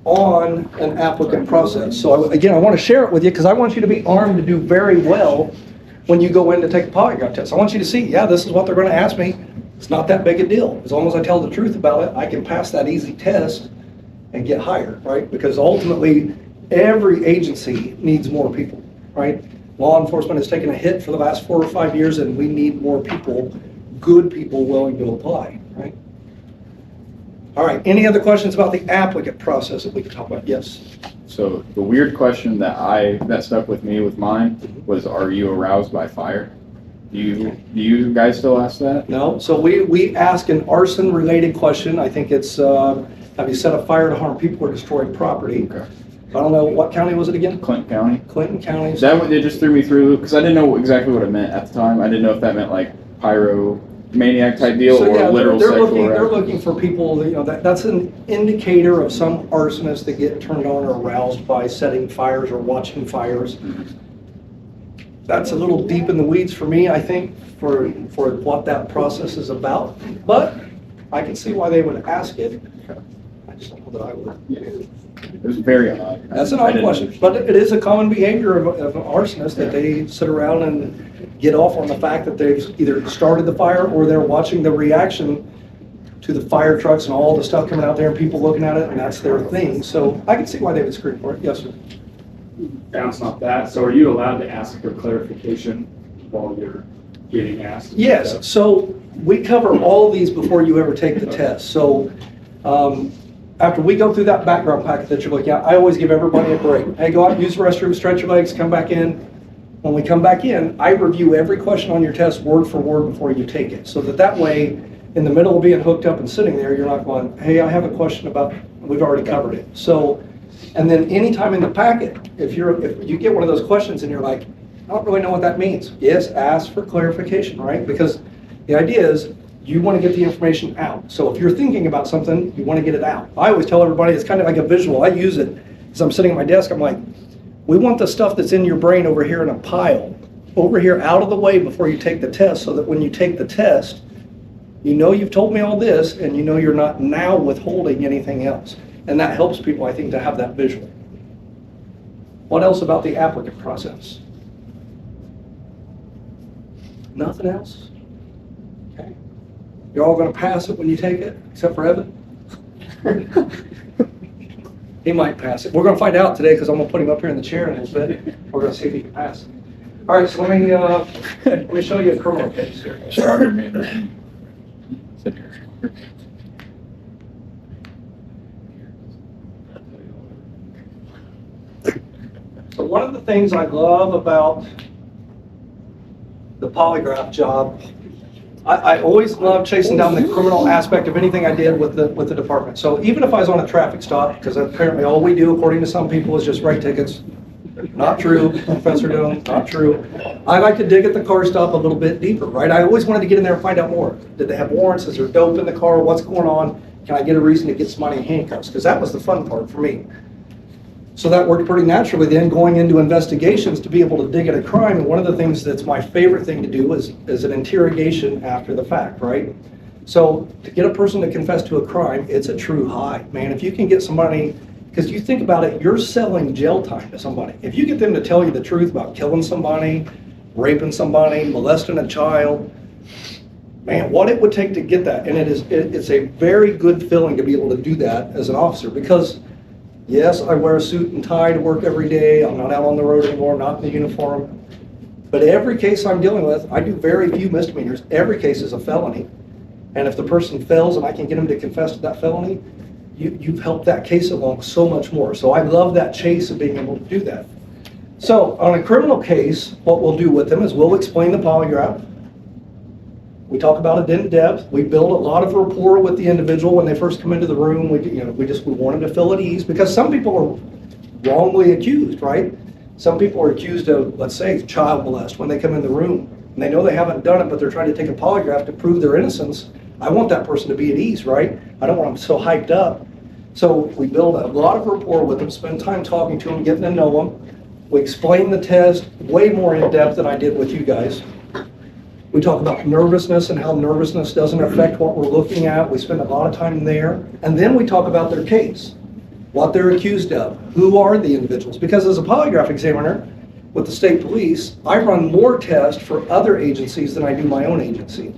on an applicant process. So again, I want to share it with you because I want you to be armed to do very well when you go in to take a polygraph test. I want you to see, yeah, this is what they're going to ask me. It's not that big a deal. As long as I tell the truth about it, I can pass that easy test and get hired, right? Because ultimately, every agency needs more people, right? Law enforcement has taken a hit for the last 4 or 5 years, and we need more people, good people willing to apply, right? All right, any other questions about the applicant process that we can talk about? Yes. So the weird question that stuck with me with mine was, are you aroused by fire? Do you guys still ask that? No, so we ask an arson-related question. I think it's, have you set a fire to harm people or destroy property? Okay. I don't know, what county was it again? Clinton County? Clinton County. It just threw me through, because I didn't know exactly what it meant at the time. I didn't know if that meant like pyromaniac type deal So, or yeah, literal they're sexual looking, they're harassment. looking for people, you know, that's an indicator of some arsonists that get turned on or aroused by setting fires or watching fires. That's a little deep in the weeds for me, I think, for what that process is about. But I can see why they would ask it. I just don't know that I would. It was very odd. That's an I odd didn't question, understand. but it is a common behavior of an arsonist that they sit around and get off on the fact that they've either started the fire or they're watching the reaction to the fire trucks and all the stuff coming out there and people looking at it, and that's their thing. So I can see why they would screen for it. Yes, sir. Bouncing off that, so are you allowed to ask for clarification while you're getting asked? Yes, so we cover all these before you ever take the test. So after we go through that background packet that you're looking at, I always give everybody a break. Hey, go out, use the restroom, stretch your legs, come back in. When we come back in, I review every question on your test word for word before you take it. So that way, in the middle of being hooked up and sitting there, you're not going, hey, I have a question about, we've already covered it. So, and then anytime in the packet, if you get one of those questions and you're like, I don't really know what that means. Yes, ask for clarification, right? Because the idea is you want to get the information out. So if you're thinking about something, you want to get it out. I always tell everybody it's kind of like a visual. I use it as I'm sitting at my desk. I'm like, we want the stuff that's in your brain over here in a pile, over here out of the way before you take the test, so that when you take the test, you know you've told me all this and you know you're not now withholding anything else. And that helps people, I think, to have that visual. What else about the applicant process? Nothing else? Okay. You're all going to pass it when you take it, except for Evan? He might pass it. We're going to find out today because I'm going to put him up here in the chair in a little bit. We're going to see if he can pass it. All right, so let me show you a criminal case here. Sorry, man. Sit here. So one of the things I love about the polygraph job, I always love chasing down the criminal aspect of anything I did with the department. So even if I was on a traffic stop, because apparently all we do, according to some people, is just write tickets. Not true, Professor Doan, not true. I like to dig at the car stop a little bit deeper, right? I always wanted to get in there and find out more. Did they have warrants? Is there dope in the car? What's going on? Can I get a reason to get somebody in handcuffs? Because that was the fun part for me. So that worked pretty naturally then, going into investigations to be able to dig at a crime. And one of the things that's my favorite thing to do is an interrogation after the fact, right? So to get a person to confess to a crime, it's a true high. Man, if you can get somebody, because you think about it, you're selling jail time to somebody. If you get them to tell you the truth about killing somebody, raping somebody, molesting a child, man, what it would take to get that. And it's a very good feeling to be able to do that as an officer, because yes, I wear a suit and tie to work every day. I'm not out on the road anymore. I'm not in the uniform. But every case I'm dealing with, I do very few misdemeanors. Every case is a felony. And if the person fails and I can get them to confess to that felony, you've helped that case along so much more. So I love that chase of being able to do that. So on a criminal case, what we'll do with them is we'll explain the polygraph. We talk about it in depth. We build a lot of rapport with the individual when they first come into the room. We want them to feel at ease, because some people are wrongly accused, right? Some people are accused of, let's say, child molest when they come in the room. And they know they haven't done it, but they're trying to take a polygraph to prove their innocence. I want that person to be at ease, right? I don't want them so hyped up. So we build a lot of rapport with them, spend time talking to them, getting to know them. We explain the test way more in depth than I did with you guys. We talk about nervousness and how nervousness doesn't affect what we're looking at. We spend a lot of time there. And then we talk about their case. what they're accused of, who are the individuals. Because as a polygraph examiner with the state police, I run more tests for other agencies than I do my own agency.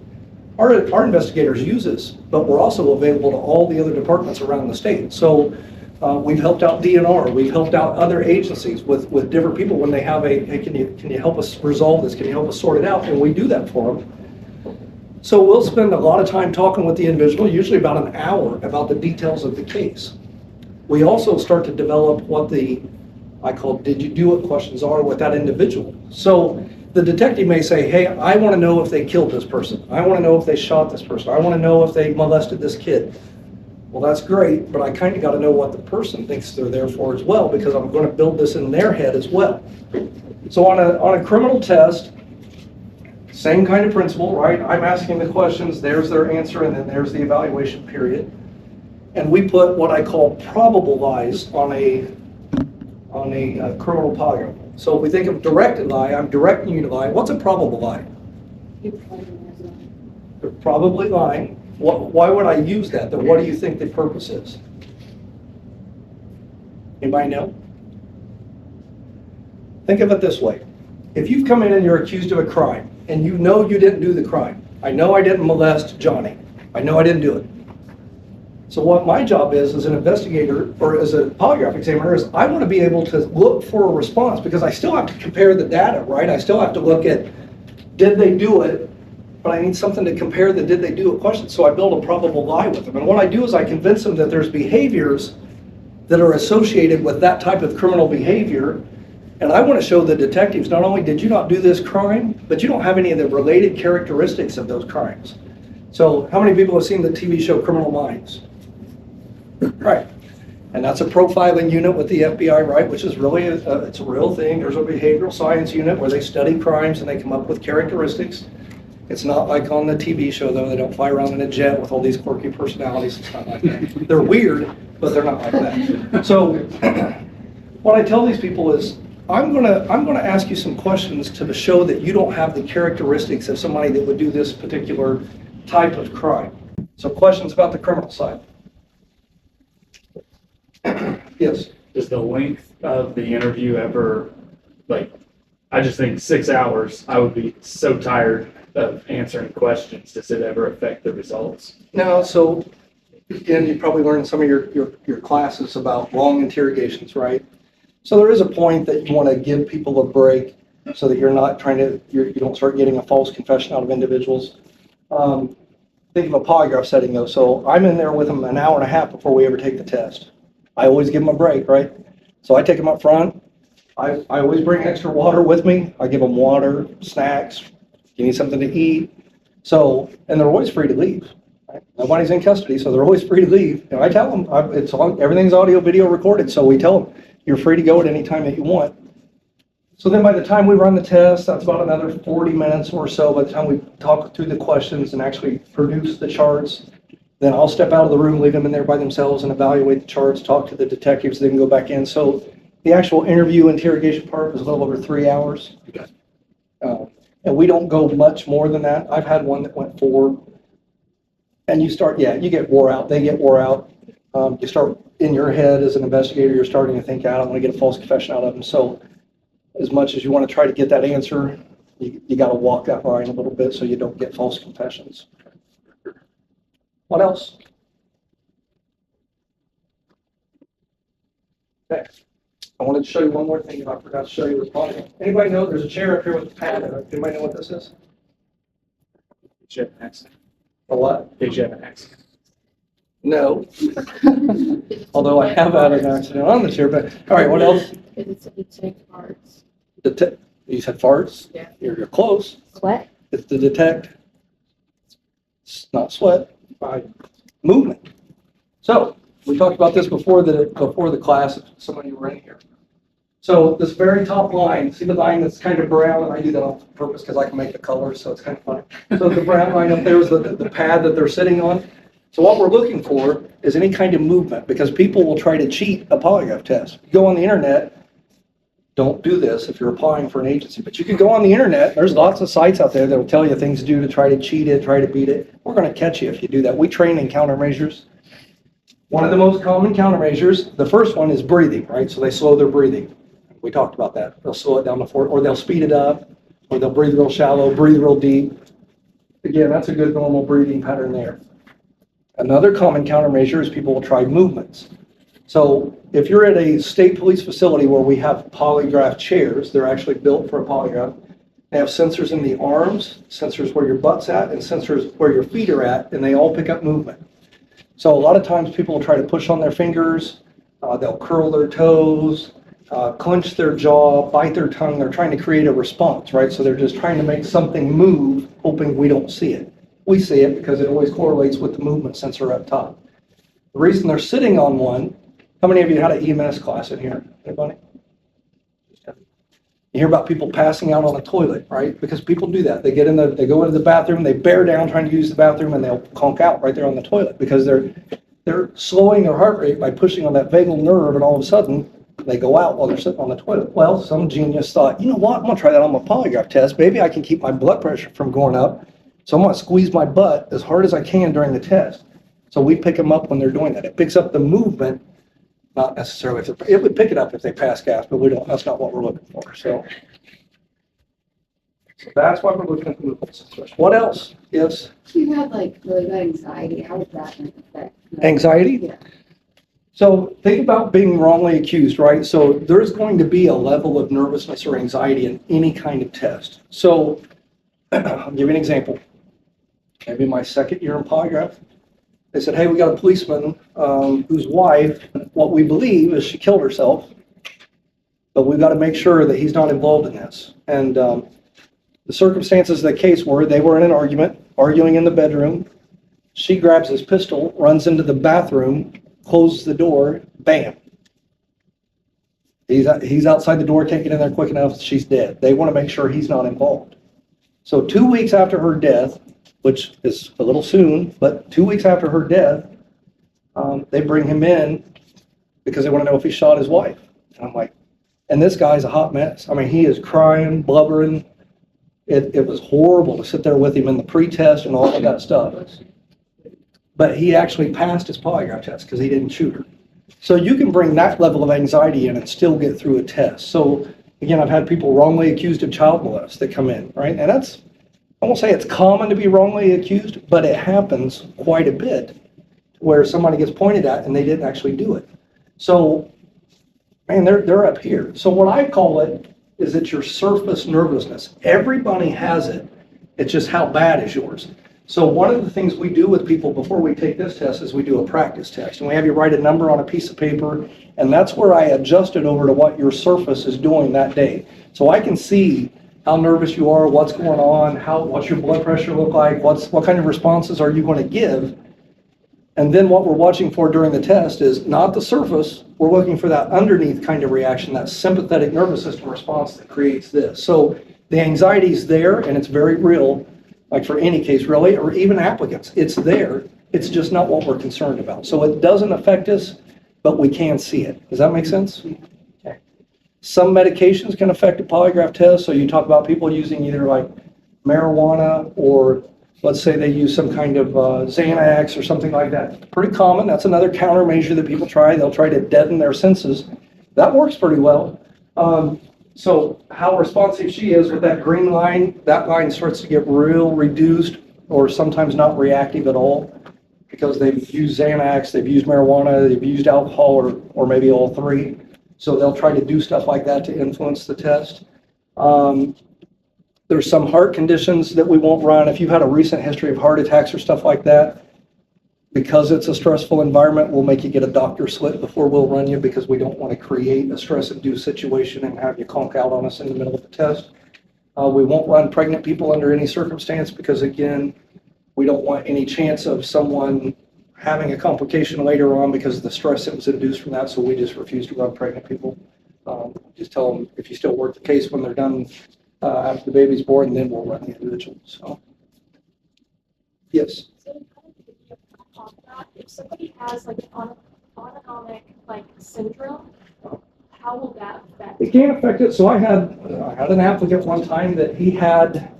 Our investigators use this, but we're also available to all the other departments around the state. So we've helped out DNR, we've helped out other agencies with different people when they have hey, can you help us resolve this? Can you help us sort it out? And we do that for them. So we'll spend a lot of time talking with the individual, usually about an hour, about the details of the case. We also start to develop what I call did you do it questions are with that individual. So the detective may say, hey, I want to know if they killed this person. I want to know if they shot this person. I want to know if they molested this kid. Well, that's great, but I kind of got to know what the person thinks they're there for as well, because I'm going to build this in their head as well. So on a criminal test, same kind of principle, right? I'm asking the questions, there's their answer, and then there's the evaluation period. And we put what I call probable lies on a criminal polygraph. So if we think of directed lie, I'm directing you to lie. What's a probable lie? They're probably lying. Why would I use that? Then what do you think the purpose is? Anybody know? Think of it this way. If you've come in and you're accused of a crime, and you know you didn't do the crime. I know I didn't molest Johnny. I know I didn't do it. So what my job is as an investigator or as a polygraph examiner is I want to be able to look for a response, because I still have to compare the data, right? I still have to look at, did they do it? But I need something to compare the did they do it question. So I build a probable lie with them. And what I do is I convince them that there's behaviors that are associated with that type of criminal behavior. And I want to show the detectives, not only did you not do this crime, but you don't have any of the related characteristics of those crimes. So how many people have seen the TV show Criminal Minds? Right. And that's a profiling unit with the FBI, right? Which is really, it's a real thing. There's a behavioral science unit where they study crimes and they come up with characteristics. It's not like on the TV show, though. They don't fly around in a jet with all these quirky personalities. It's not like that. They're weird, but they're not like that. So what I tell these people is, I'm gonna ask you some questions to show that you don't have the characteristics of somebody that would do this particular type of crime. So questions about the criminal side. Yes. Does the length of the interview ever, I just think 6 hours, I would be so tired of answering questions. Does it ever affect the results? No, so again, you probably learned in some of your classes about long interrogations, right? So there is a point that you want to give people a break so that you're not you don't start getting a false confession out of individuals. Think of a polygraph setting though. So I'm in there with them an hour and a half before we ever take the test. I always give them a break, right? So I take them up front. I always bring extra water with me. I give them water, snacks, give me something to eat. So, and they're always free to leave. Right? Nobody's in custody, so they're always free to leave. And I tell them, everything's audio, video recorded. So we tell them, you're free to go at any time that you want. So then by the time we run the test, that's about another 40 minutes or so. By the time we talk through the questions and actually produce the charts, then I'll step out of the room, leave them in there by themselves and evaluate the charts, talk to the detectives, then go back in. So the actual interview interrogation part was a little over 3 hours. And we don't go much more than that. I've had one that went 4. And you get wore out. They get wore out. You start in your head as an investigator, you're starting to think, I don't want to get a false confession out of them. So as much as you want to try to get that answer, you got to walk that line a little bit so you don't get false confessions. What else? Okay. I wanted to show you one more thing if I forgot to show you this bottle. Anybody know there's a chair up here with a pad in it? Anybody know what this is? Did you have an accident? A what? Did you have an accident? No. Although I have had an accident on the chair, but all right, what else? It's a detect parts. You said farts? Yeah. You're close. Sweat? It's the detect. It's not sweat. Movement. So we talked about this before the class. If some of you were in here. So this very top line, see the line that's kind of brown, and I do that on purpose because I can make the colors, so it's kind of funny. So the brown line up there is the pad that they're sitting on. So what we're looking for is any kind of movement, because people will try to cheat a polygraph test. You go on the internet, don't do this if you're applying for an agency, but you can go on the internet. There's lots of sites out there that will tell you things to do to try to cheat it, try to beat it. We're going to catch you if you do that. We train in countermeasures. One of the most common countermeasures, the first one is breathing, right? So they slow their breathing. We talked about that. They'll slow it down to 4, or they'll speed it up, or they'll breathe real shallow, breathe real deep. Again, that's a good normal breathing pattern there. Another common countermeasure is people will try movements. So if you're at a state police facility where we have polygraph chairs, they're actually built for a polygraph. They have sensors in the arms, sensors where your butt's at, and sensors where your feet are at, and they all pick up movement. So a lot of times people will try to push on their fingers, they'll curl their toes, clench their jaw, bite their tongue. They're trying to create a response, right? So they're just trying to make something move, hoping we don't see it. We see it because it always correlates with the movement sensor up top. The reason they're sitting on one, how many of you had an EMS class in here? Anybody? You hear about people passing out on a toilet, right? Because people do that. They go into the bathroom, they bear down trying to use the bathroom, and they'll conk out right there on the toilet because they're slowing their heart rate by pushing on that vagal nerve, and all of a sudden they go out while they're sitting on the toilet. Well, some genius thought, you know what? I'm gonna try that on my polygraph test. Maybe I can keep my blood pressure from going up. So I'm gonna squeeze my butt as hard as I can during the test. So we pick them up when they're doing that. It picks up the movement. Not necessarily, it would pick it up if they pass gas, but we don't, that's not what we're looking for, so that's why we're looking at the movement sensors. What else? Yes? If you have like really bad anxiety, how would that affect? Anxiety? Yeah. So think about being wrongly accused, right? So there's going to be a level of nervousness or anxiety in any kind of test. So I'll give you an example. Maybe my second year in polygraph, they said, hey, we got a policeman whose wife, what we believe is she killed herself, but we've got to make sure that he's not involved in this. And the circumstances of the case were they were in an argument, arguing in the bedroom. She grabs his pistol, runs into the bathroom, closes the door, bam. He's outside the door, can't get in there quick enough, she's dead. They want to make sure he's not involved. So 2 weeks after her death, which is a little soon, but 2 weeks after her death, they bring him in because they want to know if he shot his wife. And I'm like, and this guy's a hot mess. I mean, he is crying, blubbering. It was horrible to sit there with him in the pre-test and all that stuff. But he actually passed his polygraph test because he didn't shoot her. So you can bring that level of anxiety in and still get through a test. So again, I've had people wrongly accused of child molest that come in, right? And that's, I won't say it's common to be wrongly accused, but it happens quite a bit where somebody gets pointed at and they didn't actually do it. So, man, they're up here. So what I call it is it's your surface nervousness. Everybody has it. It's just how bad is yours. So one of the things we do with people before we take this test is we do a practice test. And we have you write a number on a piece of paper, and that's where I adjust it over to what your surface is doing that day. So I can see how nervous you are, what's going on, what's your blood pressure look like, what kind of responses are you going to give. And then what we're watching for during the test is not the surface, we're looking for that underneath kind of reaction, that sympathetic nervous system response that creates this. So the anxiety is there and it's very real, like for any case really, or even applicants, it's there. It's just not what we're concerned about. So it doesn't affect us, but we can see it. Does that make sense? Okay. Some medications can affect a polygraph test. So you talk about people using either like marijuana or let's say they use some kind of Xanax or something like that. Pretty common. That's another countermeasure that people try. They'll try to deaden their senses. That works pretty well. So how responsive she is with that green line, that line starts to get real reduced or sometimes not reactive at all because they've used Xanax, they've used marijuana, they've used alcohol or maybe all three. So they'll try to do stuff like that to influence the test. There's some heart conditions that we won't run. If you've had a recent history of heart attacks or stuff like that, because it's a stressful environment, we'll make you get a doctor slip before we'll run you because we don't want to create a stress-induced situation and have you conk out on us in the middle of the test. We won't run pregnant people under any circumstance because, again, we don't want any chance of someone having a complication later on because of the stress that was induced from that, so we just refuse to run pregnant people. Just tell them if you still work the case when they're done after the baby's born, then we'll run the individual. So, yes. If somebody has like an autonomic like syndrome, how will that affect? It can affect it. So I had an applicant one time that he had,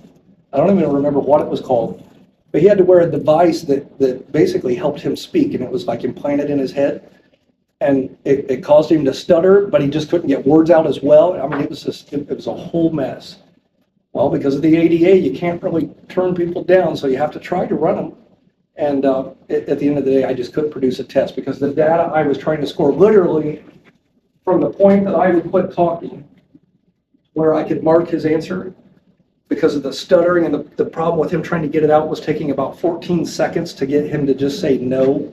I don't even remember what it was called, But he had to wear a device that basically helped him speak, and it was like implanted in his head. And it caused him to stutter, but he just couldn't get words out as well. I mean, it was a whole mess. Well, because of the ADA, you can't really turn people down, so you have to try to run them. And at the end of the day, I just couldn't produce a test because the data I was trying to score, literally from the point that I would quit talking, where I could mark his answer, because of the stuttering and the problem with him trying to get it out was taking about 14 seconds to get him to just say no.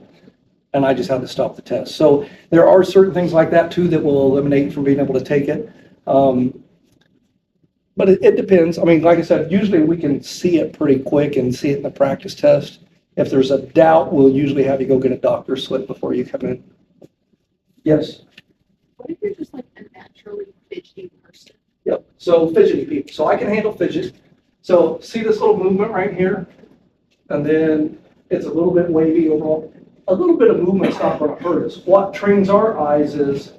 And I just had to stop the test. So there are certain things like that too that will eliminate from being able to take it. But it depends. I mean, like I said, usually we can see it pretty quick and see it in the practice test. If there's a doubt, we'll usually have you go get a doctor's slip before you come in. Yes? What if you're just like a naturally fidgety person? Yep. So fidgety people. So I can handle fidget. So see this little movement right here? And then it's a little bit wavy overall. A little bit of movement's not going to hurt us. What trains our eyes is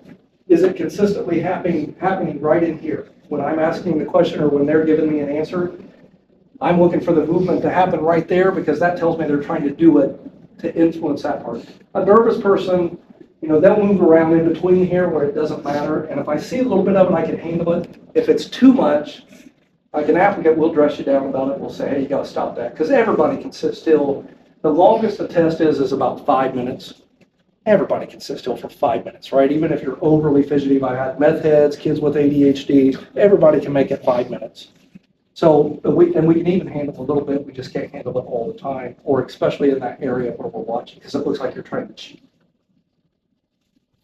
it consistently happening right in here? When I'm asking the question or when they're giving me an answer, I'm looking for the movement to happen right there because that tells me they're trying to do it to influence that part. A nervous person, they'll move around in between here where it doesn't matter. And if I see a little bit of it, I can handle it. If it's too much, like an applicant, we'll dress you down about it. We'll say, hey, you got to stop that. Because everybody can sit still. The longest the test is about 5 minutes. Everybody can sit still for 5 minutes, right? Even if you're overly fidgety. I had meth heads, kids with ADHD, everybody can make it 5 minutes. So we can even handle a little bit. We just can't handle it all the time, or especially in that area where we're watching, because it looks like you're trying to cheat.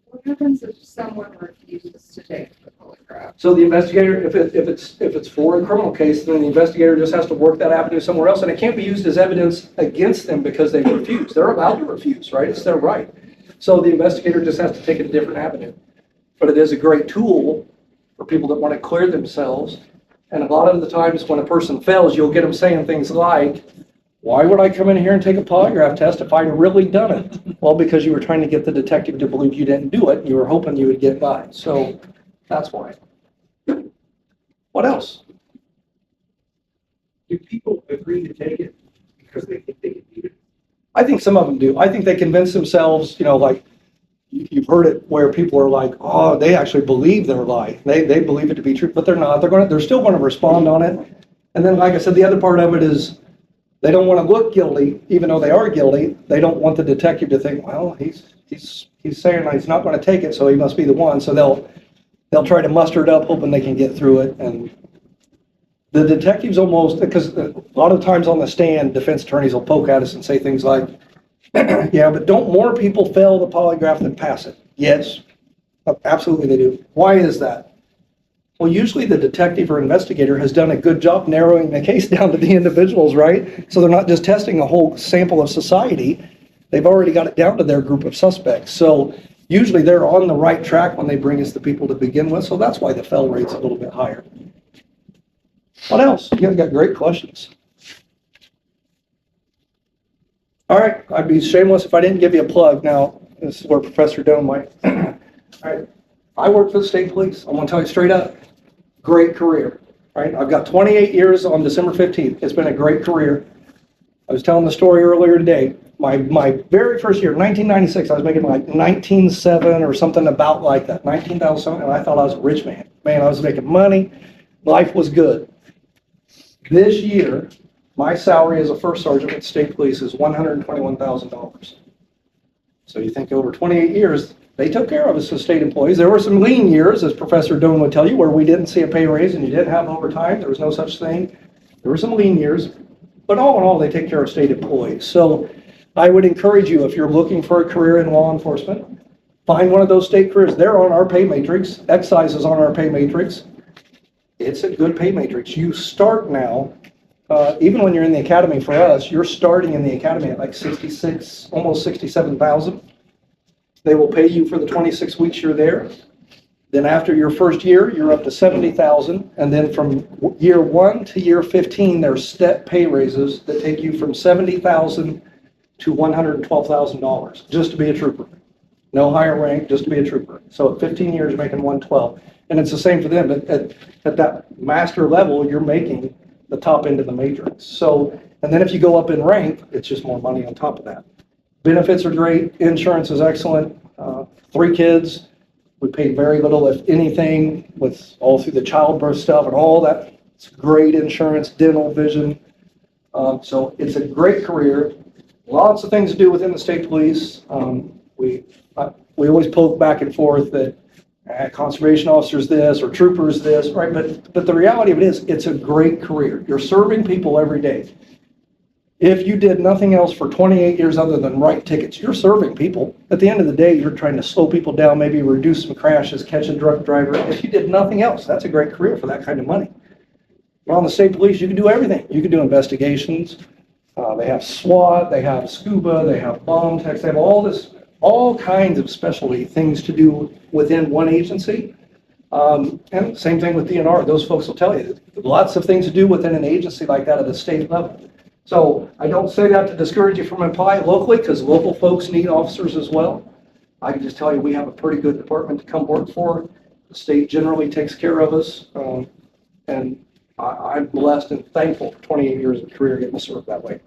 What happens if someone refuses to take the polygraph? So the investigator, if it's for a criminal case, then the investigator just has to work that avenue somewhere else, and it can't be used as evidence against them because they refuse. They're allowed to refuse, right? It's their right. So the investigator just has to take a different avenue. But it is a great tool for people that want to clear themselves. And a lot of the times when a person fails, you'll get them saying things like, why would I come in here and take a polygraph test if I'd really done it? Well, because you were trying to get the detective to believe you didn't do it, and you were hoping you would get by. So that's why. What else? Do people agree to take it because they think they can beat it? I think some of them do. I think they convince themselves, like you've heard it where people are like, oh, they actually believe their lie. They believe it to be true, but they're not. They're still going to respond on it. And then, like I said, the other part of it is they don't want to look guilty, even though they are guilty. They don't want the detective to think, well, he's saying he's not going to take it, so he must be the one. So they'll try to muster it up, hoping they can get through it. And the detectives almost, because a lot of times on the stand, defense attorneys will poke at us and say things like, yeah, but don't more people fail the polygraph than pass it? Yes, absolutely they do. Why is that? Well, usually the detective or investigator has done a good job narrowing the case down to the individuals, right? So they're not just testing a whole sample of society. They've already got it down to their group of suspects. So usually they're on the right track when they bring us the people to begin with. So that's why the fail rate's a little bit higher. What else? You guys got great questions. All right, I'd be shameless if I didn't give you a plug. Now, this is where Professor Doan might. All right, I work for the state police. I'm going to tell you straight up, great career. Right, I've got 28 years on December 15th. It's been a great career. I was telling the story earlier today. My very first year, 1996, I was making like 19.7 or something about like that, 19,000, and I thought I was a rich man. Man, I was making money. Life was good. This year, my salary as a first sergeant with the state police is $121,000. So you think over 28 years, they took care of us as state employees. There were some lean years, as Professor Doan would tell you, where we didn't see a pay raise and you didn't have overtime. There was no such thing. There were some lean years. But all in all, they take care of state employees. So I would encourage you, if you're looking for a career in law enforcement, find one of those state careers. They're on our pay matrix. Excise is on our pay matrix. It's a good pay matrix. You start now, even when you're in the academy for us, you're starting in the academy at like 66, almost 67,000. They will pay you for the 26 weeks you're there. Then after your first year, you're up to 70,000. And then from year 1 to year 15, there's step pay raises that take you from 70,000 to $112,000 just to be a trooper. No higher rank, just to be a trooper. So at 15 years, you're making 112. And it's the same for them. At that master level, you're making the top end of the matrix. So, and then if you go up in rank, it's just more money on top of that. Benefits are great, insurance is excellent, 3 kids, we paid very little, if anything, with all through the childbirth stuff and all that. It's great insurance, dental, vision. So it's a great career. Lots of things to do within the state police. We always poke back and forth that conservation officers this or troopers this, right? But the reality of it is, it's a great career. You're serving people every day. If you did nothing else for 28 years other than write tickets, you're serving people. At the end of the day, you're trying to slow people down, maybe reduce some crashes, catch a drunk driver. If you did nothing else, that's a great career for that kind of money. Well, on the state police, you can do everything. You can do investigations. They have SWAT, they have scuba, they have bomb techs, they have all kinds of specialty things to do within one agency. And same thing with DNR. Those folks will tell you, lots of things to do within an agency like that at the state level. So I don't say that to discourage you from applying locally, because local folks need officers as well. I can just tell you, we have a pretty good department to come work for. The state generally takes care of us. And I'm blessed and thankful for 28 years of career getting to serve that way.